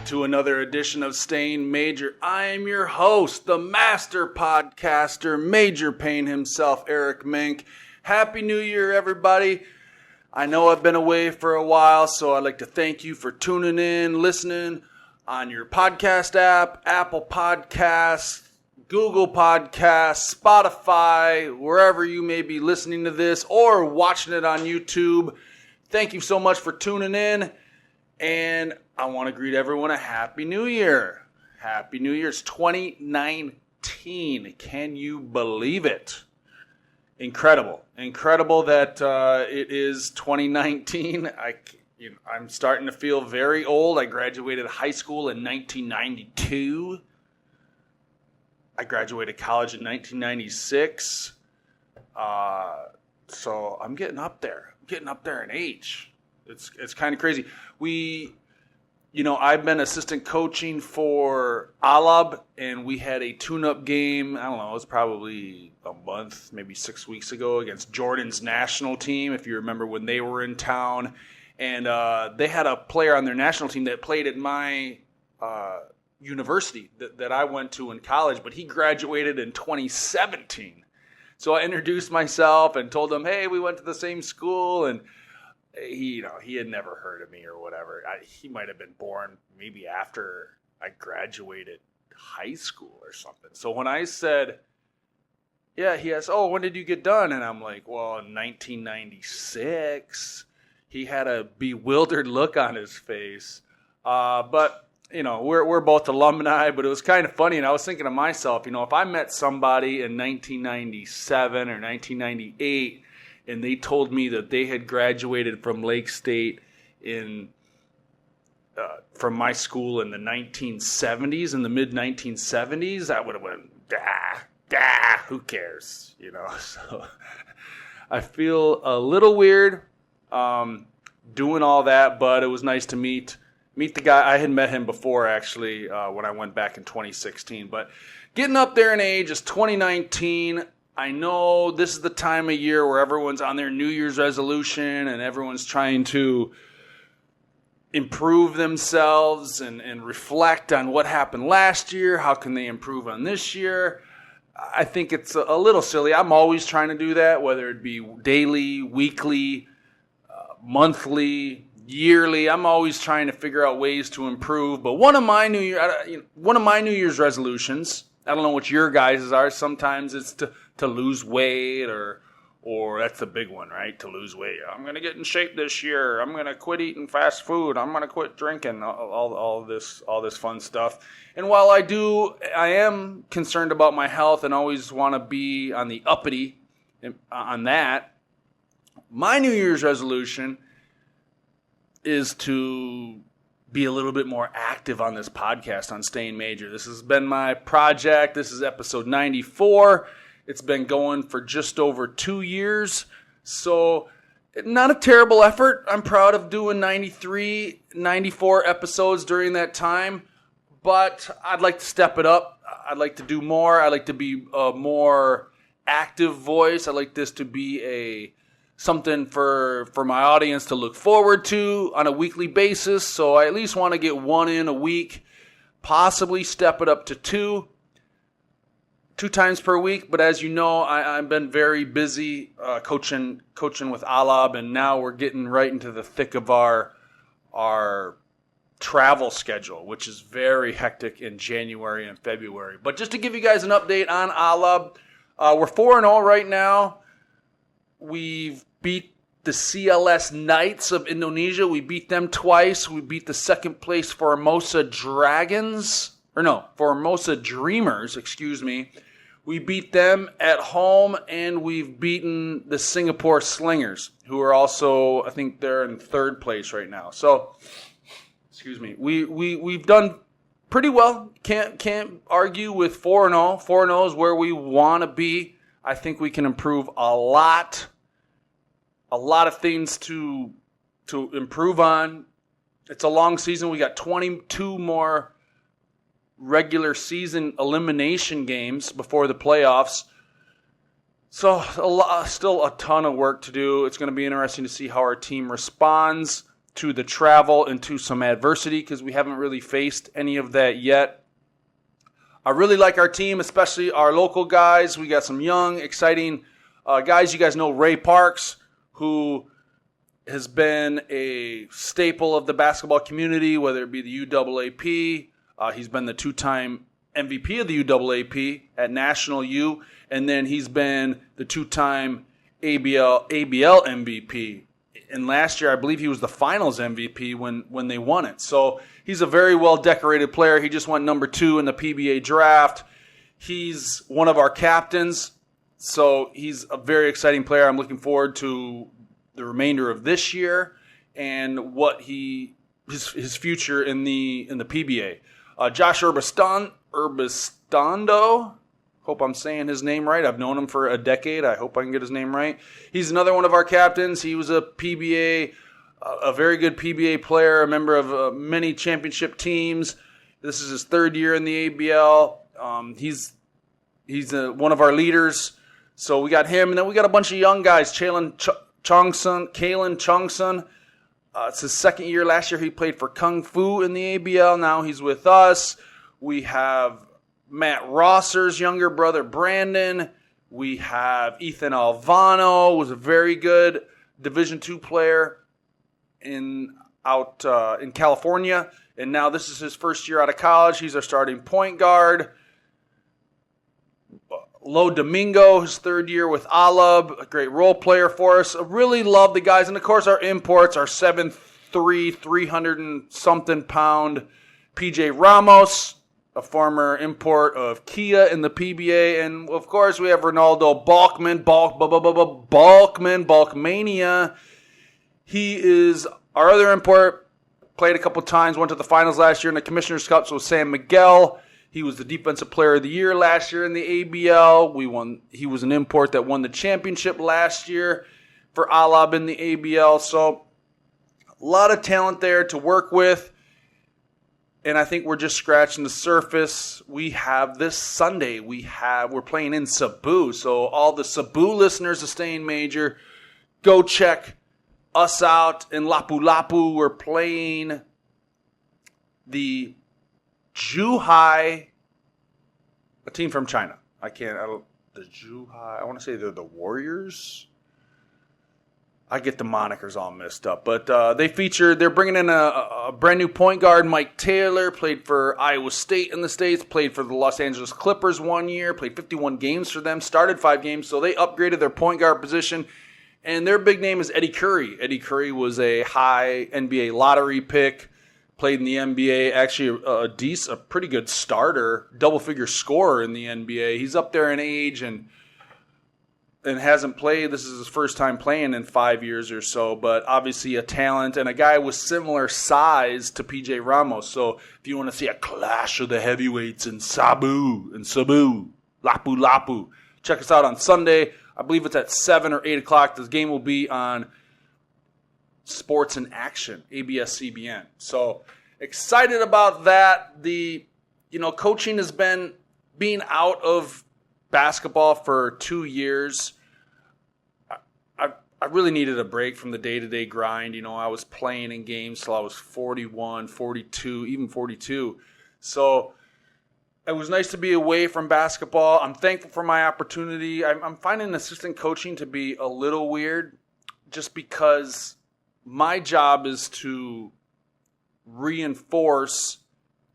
to another edition of Staying Major. I am your host, the master podcaster, Major Pain himself, Eric Menk. Happy New Year, everybody. I know I've been away for a while, so I'd like to thank you for tuning in, listening on your podcast app, Apple Podcasts, Google Podcasts, Spotify, wherever you may be listening to this or watching it on YouTube. Thank you so much for tuning in, and I want to greet everyone a Happy New Year. Happy New Year. It's 2019. Can you believe it? Incredible. Incredible that it is 2019. I'm starting to feel very old. I graduated high school in 1992. I graduated college in 1996. So I'm getting up there. I'm getting up there in age. It's kind of crazy. I've been assistant coaching for Alab, and we had a tune-up game. I don't know, it was probably a month, maybe 6 weeks ago against Jordan's national team, if you remember when they were in town. And they had a player on their national team that played at my university that I went to in college, but he graduated in 2017. So I introduced myself and told him, hey, we went to the same school, and he had never heard of me or whatever. He might have been born maybe after I graduated high school or something. So when I said, yeah, he asked, oh, when did you get done? And I'm like, well, in 1996. He had a bewildered look on his face. But, we're both alumni, but it was kind of funny. And I was thinking to myself, if I met somebody in 1997 or 1998 and they told me that they had graduated from Lake State from my school in the 1970s, in the mid-1970s, I would have went, who cares? So I feel a little weird doing all that, but it was nice to meet the guy. I had met him before, actually, when I went back in 2016. But getting up there in age is 2019. I know this is the time of year where everyone's on their New Year's resolution and everyone's trying to improve themselves and reflect on what happened last year. How can they improve on this year? I think it's a little silly. I'm always trying to do that, whether it be daily, weekly, monthly, yearly. I'm always trying to figure out ways to improve. But one of my New Year's resolutions, I don't know what your guys' are. Sometimes it's to lose weight, or that's the big one, right? To lose weight. I'm going to get in shape this year. I'm going to quit eating fast food. I'm going to quit drinking. All this fun stuff. And while I am concerned about my health and always want to be on the uppity on that. My New Year's resolution is to be a little bit more active on this podcast on Staying Major. This has been my project. This is episode 94. It's been going for just over 2 years. So not a terrible effort. I'm proud of doing 93, 94 episodes during that time. But I'd like to step it up. I'd like to do more. I'd like to be a more active voice. I'd like this to be something for my audience to look forward to on a weekly basis. So I at least want to get one in a week, possibly step it up to two times per week. But as you know, I've been very busy coaching with Alab, and now we're getting right into the thick of our travel schedule, which is very hectic in January and February. But just to give you guys an update on Alab, we're 4-0 right now. We've beat the CLS Knights of Indonesia. We beat them twice. We beat the second place Formosa Dreamers, excuse me. We beat them at home, and we've beaten the Singapore Slingers, who are also, I think they're in third place right now. So, excuse me. We've done pretty well. Can't argue with 4-0. 4-0 is where we want to be. I think we can improve a lot. A lot of things to improve on. It's a long season. We got 22 more regular season elimination games before the playoffs. So still a ton of work to do. It's going to be interesting to see how our team responds to the travel and to some adversity because we haven't really faced any of that yet. I really like our team, especially our local guys. We got some young, exciting guys. You guys know Ray Parks, who has been a staple of the basketball community, whether it be the UAAP. He's been the two-time MVP of the UAAP at National U, and then he's been the two-time ABL MVP. And last year, I believe he was the finals MVP when they won it. So he's a very well-decorated player. He just went number 2 in the PBA draft. He's one of our captains, so he's a very exciting player. I'm looking forward to the remainder of this year and what his future in the PBA. Josh Urbistando, hope I'm saying his name right. I've known him for a decade. I hope I can get his name right. He's another one of our captains. He was a PBA, a very good PBA player, a member of many championship teams. This is his 3rd year in the ABL. He's one of our leaders. So we got him, and then we got a bunch of young guys. Kalen Chongsun. It's his 2nd year. Last year he played for Kung Fu in the ABL. Now he's with us. We have Matt Rosser's younger brother, Brandon. We have Ethan Alvano, was a very good Division II player in California. And now this is his 1st year out of college. He's our starting point guard. Lo Domingo, his 3rd year with Alab, a great role player for us. I really love the guys. And, of course, our imports, our 7'3", 300-and-something pound PJ Ramos, a former import of Kia in the PBA. And, of course, we have Ronaldo Balkmania. He is our other import, played a couple times, went to the finals last year in the Commissioner's Cup, so San Miguel. He was the Defensive Player of the Year last year in the ABL. He was an import that won the championship last year for Alab in the ABL. So a lot of talent there to work with. And I think we're just scratching the surface. We have this Sunday, we're playing in Cebu. So all the Cebu listeners of Staying Major, go check us out in Lapu-Lapu. We're playing the Zhuhai, a team from China. I want to say they're the Warriors. I get the monikers all messed up. But they're bringing in a brand new point guard, Mike Taylor, played for Iowa State in the States, played for the Los Angeles Clippers 1 year, played 51 games for them, started 5 games. So they upgraded their point guard position. And their big name is Eddie Curry. Eddie Curry was a high NBA lottery pick. Played in the NBA, actually a pretty good starter, double-figure scorer in the NBA. He's up there in age and hasn't played. This is his first time playing in 5 years or so, but obviously a talent and a guy with similar size to PJ Ramos. So if you want to see a clash of the heavyweights in Cebu, Lapu-Lapu, check us out on Sunday. I believe it's at 7 or 8 o'clock. This game will be on Sports in Action, ABS-CBN. So excited about that. Coaching has been being out of basketball for 2 years. I really needed a break from the day-to-day grind. I was playing in games till I was 41, 42, even 42. So it was nice to be away from basketball. I'm thankful for my opportunity. I'm finding assistant coaching to be a little weird just because my job is to reinforce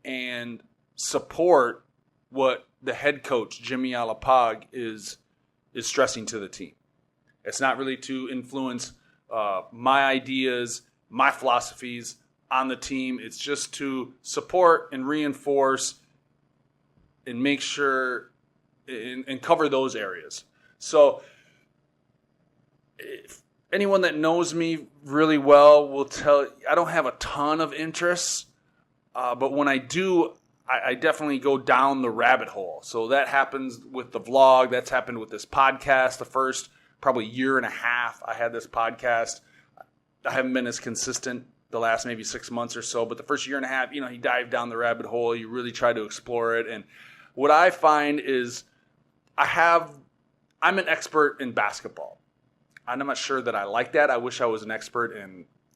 and support what the head coach, Jimmy Alapag, is stressing to the team. It's not really to influence my ideas, my philosophies on the team. It's just to support and reinforce and make sure and cover those areas. So if anyone that knows me really well will tell I don't have a ton of interests, but when I do, I definitely go down the rabbit hole. So that happens with the vlog. That's happened with this podcast. The first probably year and a half I had this podcast. I haven't been as consistent the last maybe 6 months or so, but the first year and a half, you dive down the rabbit hole. You really try to explore it. And what I find is I'm an expert in basketball. I'm not sure that I like that. I wish I was an expert in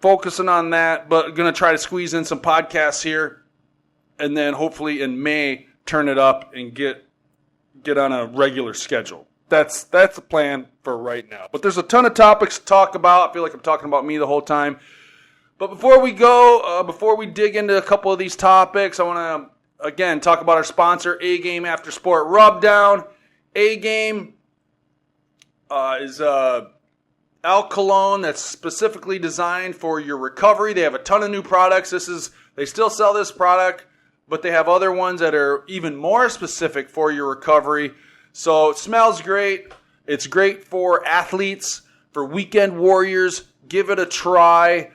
focusing on that, but going to try to squeeze in some podcasts here, and then hopefully in May turn it up and get on a regular schedule. That's the plan for right now. But there's a ton of topics to talk about. I feel like I'm talking about me the whole time. But before we go, before we dig into a couple of these topics, I want to, again, talk about our sponsor, A-Game After Sport Rubdown. A-Game is alkaline that's specifically designed for your recovery. They have a ton of new products. They still sell this product, but they have other ones that are even more specific for your recovery. So it smells great. It's great for athletes, for weekend warriors. Give it a try.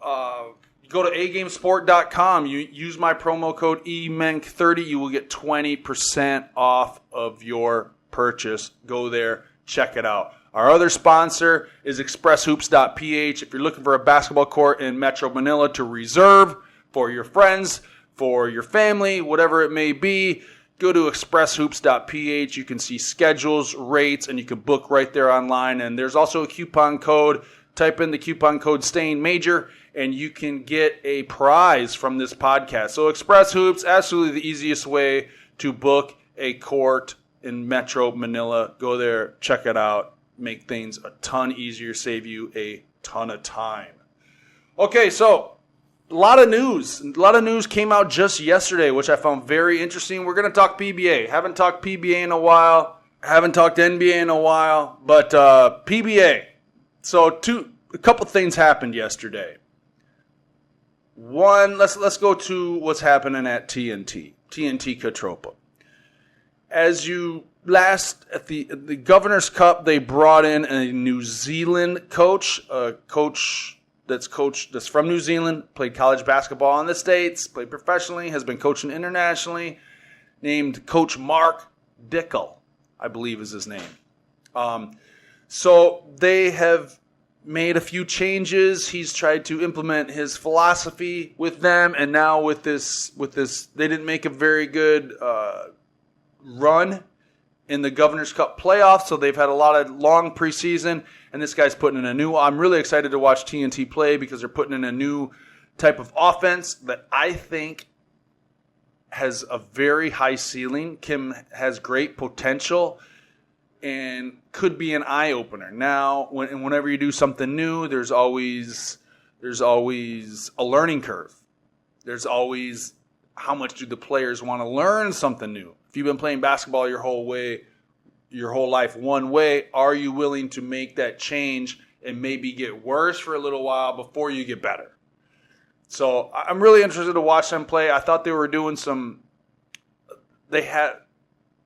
Go to agamesport.com. You use my promo code EMENK30. You will get 20% off of your purchase. Go there. Check it out. Our other sponsor is expresshoops.ph. If you're looking for a basketball court in Metro Manila to reserve for your friends, for your family, whatever it may be, go to expresshoops.ph. You can see schedules, rates, and you can book right there online. And there's also a coupon code. Type in the coupon code STAYINMAJOR, and you can get a prize from this podcast. So Express Hoops, absolutely the easiest way to book a court in Metro Manila. Go there, check it out, make things a ton easier, save you a ton of time. Okay, so a lot of news. A lot of news came out just yesterday, which I found very interesting. We're going to talk PBA. Haven't talked PBA in a while. Haven't talked NBA in a while. But PBA. So a couple things happened yesterday. One, let's go to what's happening at TNT KaTropa. As you at the Governor's Cup, they brought in a New Zealand coach, a coach that's from New Zealand, played college basketball in the States, played professionally, has been coaching internationally, named Coach Mark Dickel, I believe is his name. So they have made a few changes. He's tried to implement his philosophy with them, and now with this, they didn't make a very good run in the Governor's Cup playoffs, so they've had a lot of long preseason, and this guy's putting in I'm really excited to watch TNT play because they're putting in a new type of offense that I think has a very high ceiling. Kim has great potential and could be an eye-opener. Now, whenever you do something new, there's always a learning curve. There's always how much do the players want to learn something new. If you've been playing basketball your whole life one way, are you willing to make that change and maybe get worse for a little while before you get better? So I'm really interested to watch them play. I thought they were doing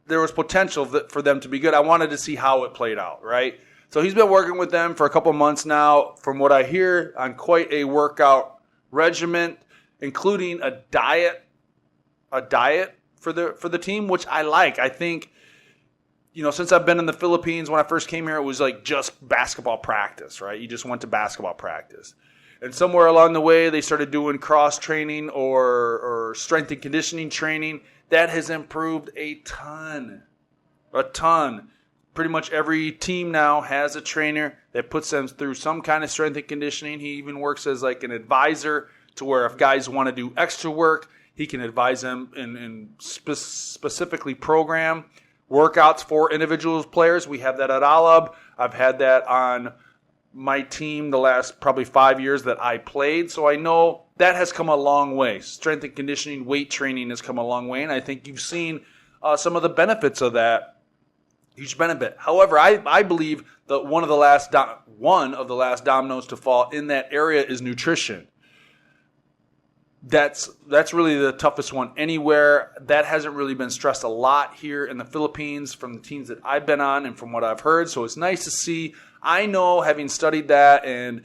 there was potential for them to be good. I wanted to see how it played out, right? So he's been working with them for a couple months now, from what I hear, on quite a workout regimen, including a diet for the team, which I like. I think, since I've been in the Philippines, when I first came here, it was like just basketball practice, right? You just went to basketball practice. And somewhere along the way, they started doing cross training or strength and conditioning training. That has improved a ton. Pretty much every team now has a trainer that puts them through some kind of strength and conditioning. He even works as like an advisor to where if guys want to do extra work, he can advise them and specifically program workouts for individual players. We have that at Alab. I've had that on my team the last probably 5 years that I played. So I know that has come a long way. Strength and conditioning, weight training has come a long way. And I think you've seen some of the benefits of that. Huge benefit. However, I believe that one of the last dominoes to fall in that area is nutrition. That's really the toughest one anywhere. That hasn't really been stressed a lot here in the Philippines from the teams that I've been on and from what I've heard. So it's nice to see. I know, having studied that, and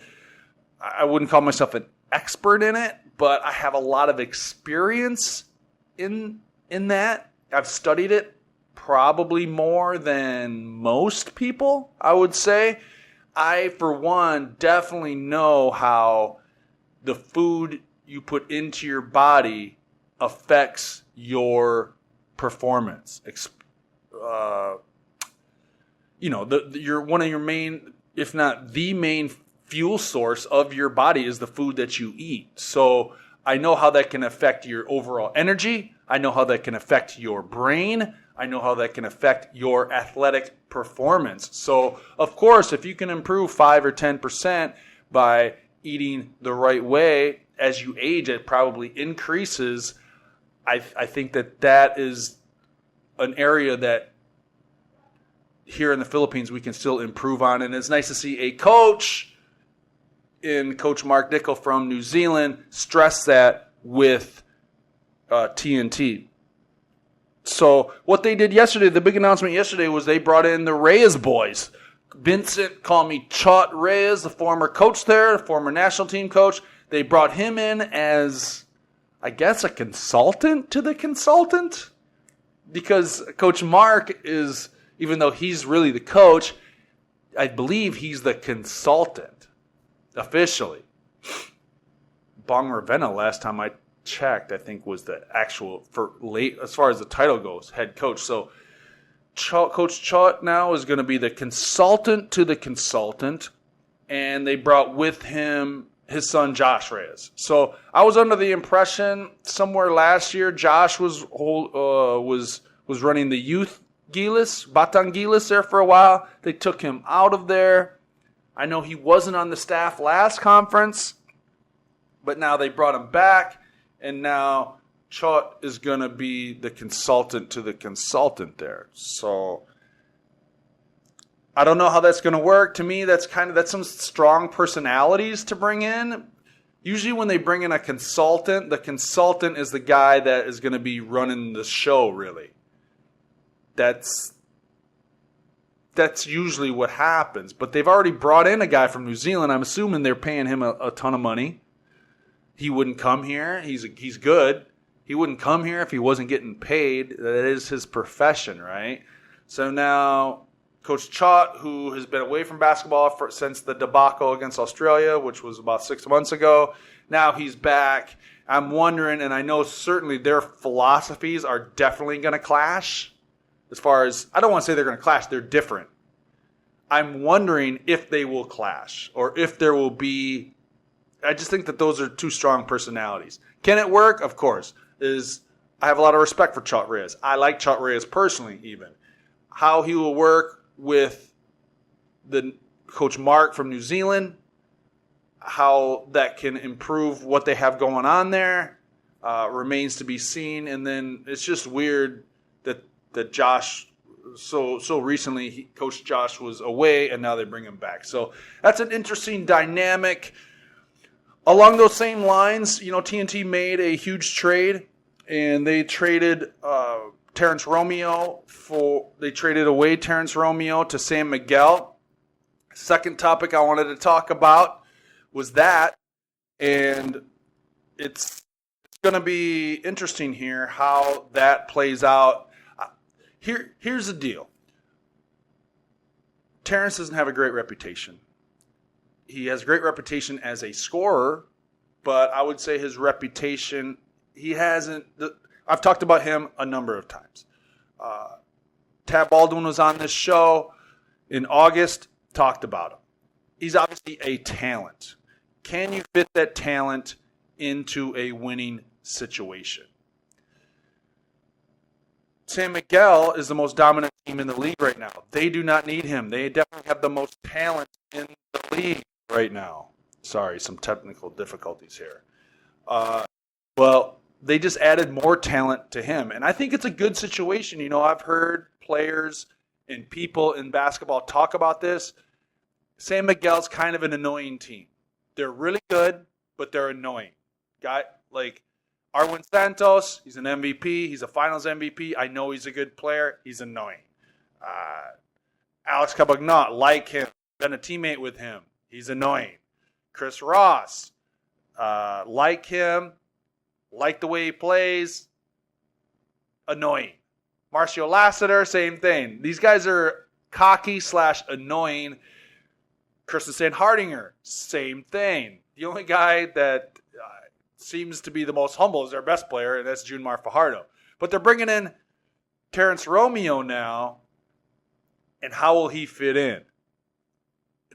I wouldn't call myself an expert in it, but I have a lot of experience in that. I've studied it probably more than most people, I would say. I, for one, definitely know how the food you put into your body affects your performance. You're one of your main, if not the main fuel source of your body is the food that you eat. So I know how that can affect your overall energy. I know how that can affect your brain. I know how that can affect your athletic performance. So, of course, if you can improve 5 or 10% by eating the right way, as you age, it probably increases. I think that is an area that here in the Philippines we can still improve on. And it's nice to see a coach in Coach Mark Dickel from New Zealand stress that with TNT. So what they did yesterday, the big announcement yesterday, was they brought in the Reyes boys. Vincent, call me Chot Reyes, the former coach there, the former national team coach. They brought him in as, I guess, a consultant to the consultant. Because Coach Mark is, even though he's really the coach, I believe he's the consultant. Officially. Bong Ravenna, last time I checked, I think was the actual, for late, as far as the title goes, head coach. So Coach Chot now is going to be the consultant to the consultant, and they brought with him his son Josh Reyes. So I was under the impression somewhere last year Josh was running the youth Gilas, Batang Gilas there for a while. They took him out of there. I know he wasn't on the staff last conference, but now they brought him back, and now Chot is going to be the consultant to the consultant there. So I don't know how that's going to work. To me, that's some strong personalities to bring in. Usually when they bring in a consultant, the consultant is the guy that is going to be running the show, really. That's usually what happens. But they've already brought in a guy from New Zealand. I'm assuming they're paying him a ton of money. He wouldn't come here. He's good. He wouldn't come here if he wasn't getting paid. That is his profession, right? So now Coach Chot, who has been away from basketball since the debacle against Australia, which was about 6 months ago, now he's back. I'm wondering, and I know certainly their philosophies are definitely going to clash. As far as, I don't want to say they're going to clash, they're different. I'm wondering if they will clash or if there will be, I just think that those are two strong personalities. Can it work? Of course. I have a lot of respect for Chot Reyes. I like Chot Reyes personally even. How he will work with the Coach Mark from New Zealand, how that can improve what they have going on there, remains to be seen. And then it's just weird that Josh, so recently, Coach Josh was away, and now they bring him back. So that's an interesting dynamic. Along those same lines, TNT made a huge trade, and they traded Terence Romeo Terence Romeo to San Miguel. Second topic I wanted to talk about was that, and it's going to be interesting here how that plays out. Here's the deal. Terence doesn't have a great reputation. He has a great reputation as a scorer, but I would say his reputation, he hasn't. I've talked about him a number of times. Tab Baldwin was on this show in August, talked about him. He's obviously a talent. Can you fit that talent into a winning situation? San Miguel is the most dominant team in the league right now. They do not need him. They definitely have the most talent in the league right now. Sorry, some technical difficulties here. Well, they just added more talent to him. And I think it's a good situation. I've heard players and people in basketball talk about this. San Miguel's kind of an annoying team. They're really good, but they're annoying. Like Arwin Santos, he's an MVP. He's a finals MVP. I know he's a good player. He's annoying. Alex Cabagnat, like him. Been a teammate with him. He's annoying. Chris Ross, like him. Like the way he plays. Annoying. Marcio Lassiter, same thing. These guys are cocky / annoying. Kirsten Hardinger, same thing. The only guy that seems to be the most humble is their best player, and that's Junmar Fajardo. But they're bringing in Terence Romeo now, and how will he fit in?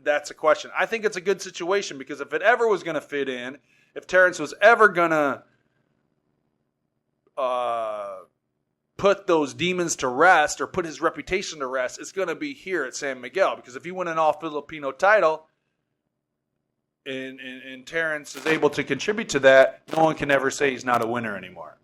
that's a question. I think it's a good situation because if it ever was going to fit in, if Terence was ever going to put those demons to rest or put his reputation to rest, it's going to be here at San Miguel. Because if you win an all-Filipino title and Terence is able to contribute to that, no one can ever say he's not a winner anymore.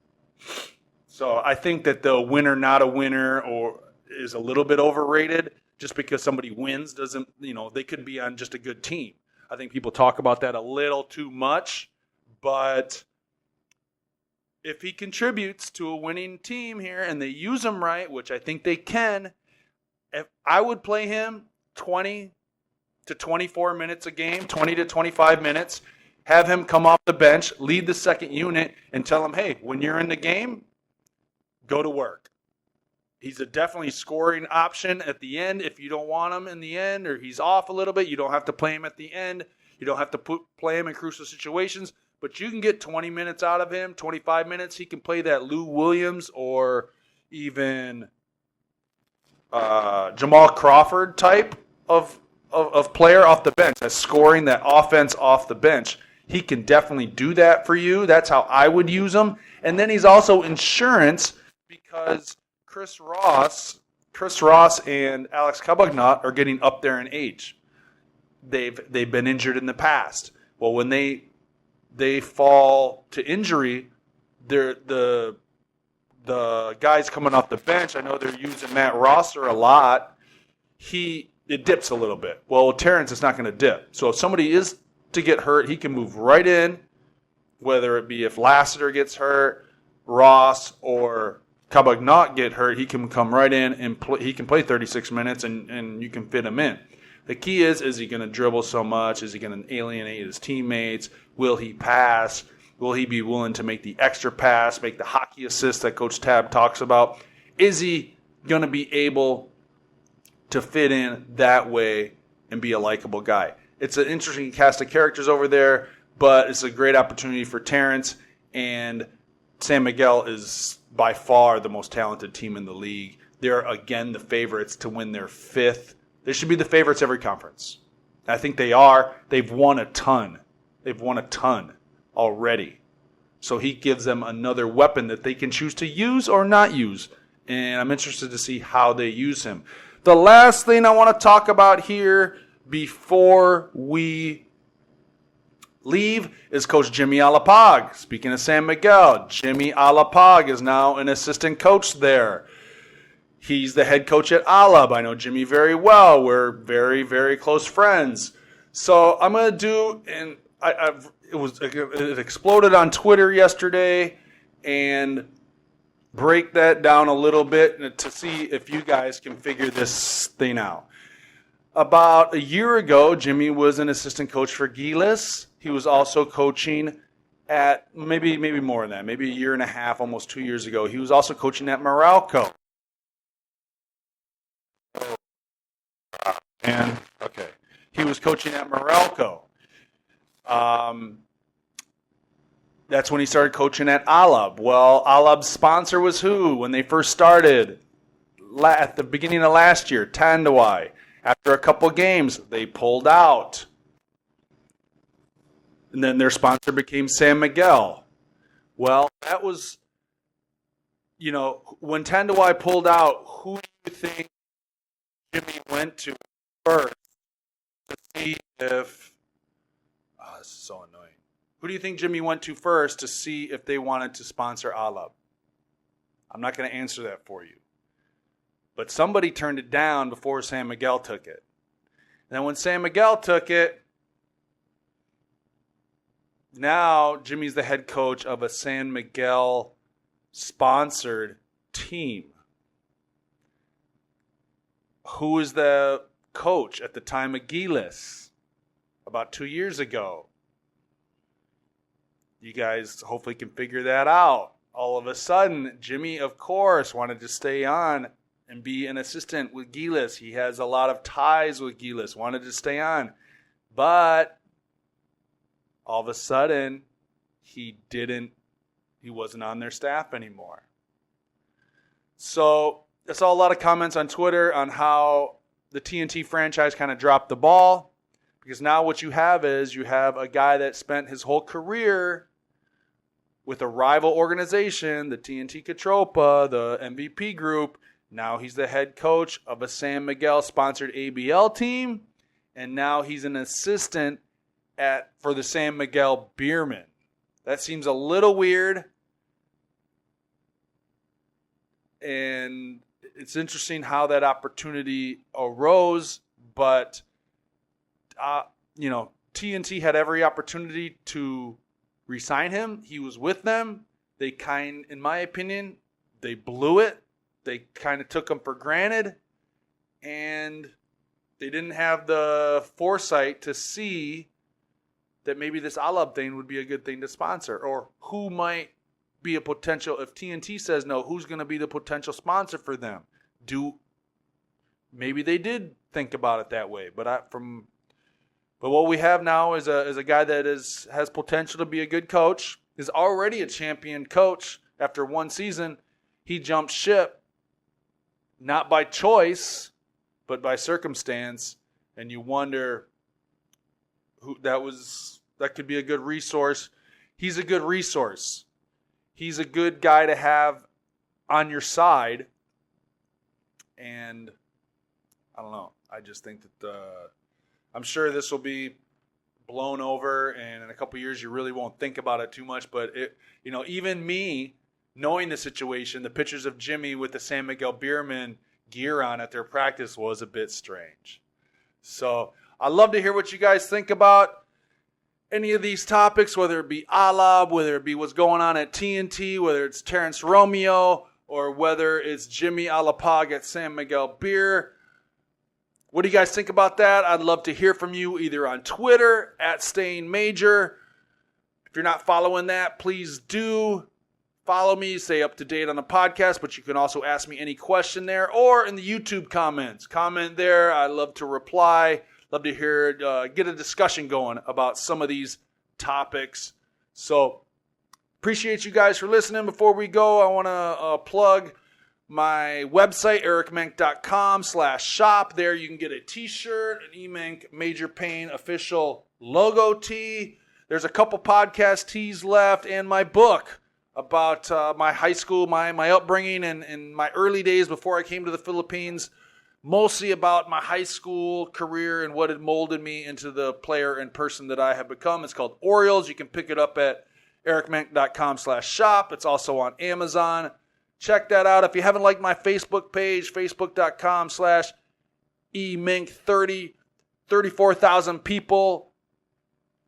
So I think that the winner, not a winner, or is a little bit overrated. Just because somebody wins doesn't, they could be on just a good team. I think people talk about that a little too much, but if he contributes to a winning team here and they use him right, which I think they can, if I would play him 20 to 24 minutes a game, 20 to 25 minutes, have him come off the bench, lead the second unit, and tell him, hey, when you're in the game, go to work. He's a definitely scoring option at the end if you don't want him in the end, or he's off a little bit. You don't have to play him at the end. You don't have to play him in crucial situations, but you can get 20 minutes out of him, 25 minutes. He can play that Lou Williams or even Jamal Crawford type of player off the bench that's scoring that offense off the bench. He can definitely do that for you. That's how I would use him. And then he's also insurance because Chris Ross and Alex Cabagnat are getting up there in age. They've been injured in the past. Well, when they fall to injury, the guys coming off the bench, I know they're using Matt Rosser a lot. It dips a little bit. Well, Terence is not going to dip. So if somebody is to get hurt, he can move right in, whether it be if Lassiter gets hurt, Ross, or Cabagnat get hurt, he can come right in and he can play 36 minutes and you can fit him in. The key is he going to dribble so much? Is he going to alienate his teammates? Will he pass? Will he be willing to make the extra pass, make the hockey assist that Coach Tab talks about? Is he going to be able to fit in that way and be a likable guy? It's an interesting cast of characters over there, but it's a great opportunity for Terence, and San Miguel is by far the most talented team in the league. They're, again, the favorites to win their fifth. They should be the favorites every conference. I think they are. They've won a ton. They've won a ton already. So he gives them another weapon that they can choose to use or not use. And I'm interested to see how they use him. The last thing I want to talk about here before we leave is Coach Jimmy Alapag. Speaking of San Miguel, Jimmy Alapag is now an assistant coach there. He's the head coach at Alab. I know Jimmy very well. We're very, very close friends. So I'm going to do, and it exploded on Twitter yesterday, and break that down a little bit to see if you guys can figure this thing out. About a year ago, Jimmy was an assistant coach for Gilas. He was also coaching at maybe more than that, maybe a year and a half, almost 2 years ago. He was also coaching at Meralco. He was coaching at Meralco. That's when he started coaching at Alab. Well, Alab's sponsor was who when they first started? At the beginning of last year, Tandawai. After a couple games, they pulled out. And then their sponsor became San Miguel. Well, that was, when Tandawai pulled out, who do you think Jimmy went to first to see if... Oh, this is so annoying. Who do you think Jimmy went to first to see if they wanted to sponsor Alab? I'm not going to answer that for you. But somebody turned it down before San Miguel took it. And then when San Miguel took it, now Jimmy's the head coach of a San Miguel sponsored team. Who was the coach at the time of Gilas about 2 years ago? You guys hopefully can figure that out. All of a sudden, Jimmy, of course, wanted to stay on and be an assistant with Gilas. He has a lot of ties with Gilas, wanted to stay on. But all of a sudden, he wasn't on their staff anymore. So I saw a lot of comments on Twitter on how the TNT franchise kind of dropped the ball. Because now what you have is you have a guy that spent his whole career with a rival organization, the TNT KaTropa, the MVP group. Now he's the head coach of a San Miguel-sponsored ABL team, and now he's an assistant for the San Miguel Beermen. That seems a little weird, and it's interesting how that opportunity arose, but TNT had every opportunity to re-sign him. He was with them. In my opinion, they blew it. They kind of took him for granted, and they didn't have the foresight to see that maybe this Alab thing would be a good thing to sponsor, or who might be a potential. If TNT says no, who's going to be the potential sponsor for them? Maybe they did think about it that way, but what we have now is a guy that has potential to be a good coach. Is already a champion coach after one season. He jumped ship. Not by choice, but by circumstance, and you wonder who that could be a good resource. He's a good resource. He's a good guy to have on your side, and I don't know. I just think that I'm sure this will be blown over, and in a couple of years you really won't think about it too much. But even me, knowing the situation, the pictures of Jimmy with the San Miguel Beermen gear on at their practice was a bit strange. So I'd love to hear what you guys think about any of these topics, whether it be Alab, whether it be what's going on at TNT, whether it's Terence Romeo, or whether it's Jimmy Alapag at San Miguel Beer. What do you guys think about that? I'd love to hear from you either on Twitter at Staying Major. If you're not following that, please do. Follow me, stay up to date on the podcast, but you can also ask me any question there or in the YouTube comments. Comment there. I love to reply. Love to hear, get a discussion going about some of these topics. So appreciate you guys for listening. Before we go, I want to plug my website, ericmenk.com/shop. There you can get a t-shirt, an eMenk Major Pain official logo tee. There's a couple podcast tees left, and my book about my high school, my upbringing, and my early days before I came to the Philippines. Mostly about my high school career and what had molded me into the player and person that I have become. It's called Orioles. You can pick it up at ericmenk.com/shop. It's also on Amazon. Check that out. If you haven't liked my Facebook page, facebook.com/emenk30, 34,000 people.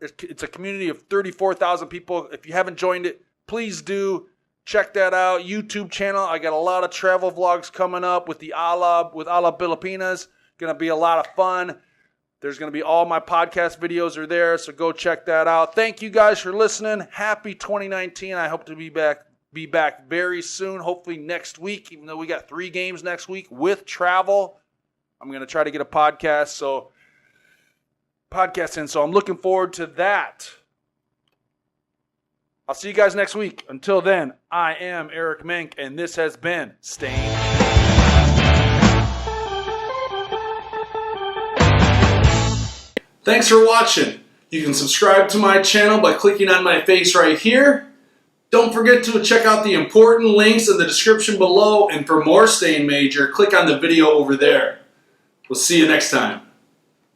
It's a community of 34,000 people. If you haven't joined it, please do. Check that out. YouTube channel. I got a lot of travel vlogs coming up with Alab Pilipinas. Going to be a lot of fun. There's going to be all my podcast videos are there, so go check that out. Thank you guys for listening. Happy 2019. I hope to be back very soon, hopefully next week, even though we got 3 games next week with travel. I'm going to try to get a podcast in, so I'm looking forward to that. I'll see you guys next week. Until then, I am Eric Menk, and this has been Staying. Thanks for watching. You can subscribe to my channel by clicking on my face right here. Don't forget to check out the important links in the description below, and for more Staying Major, click on the video over there. We'll see you next time.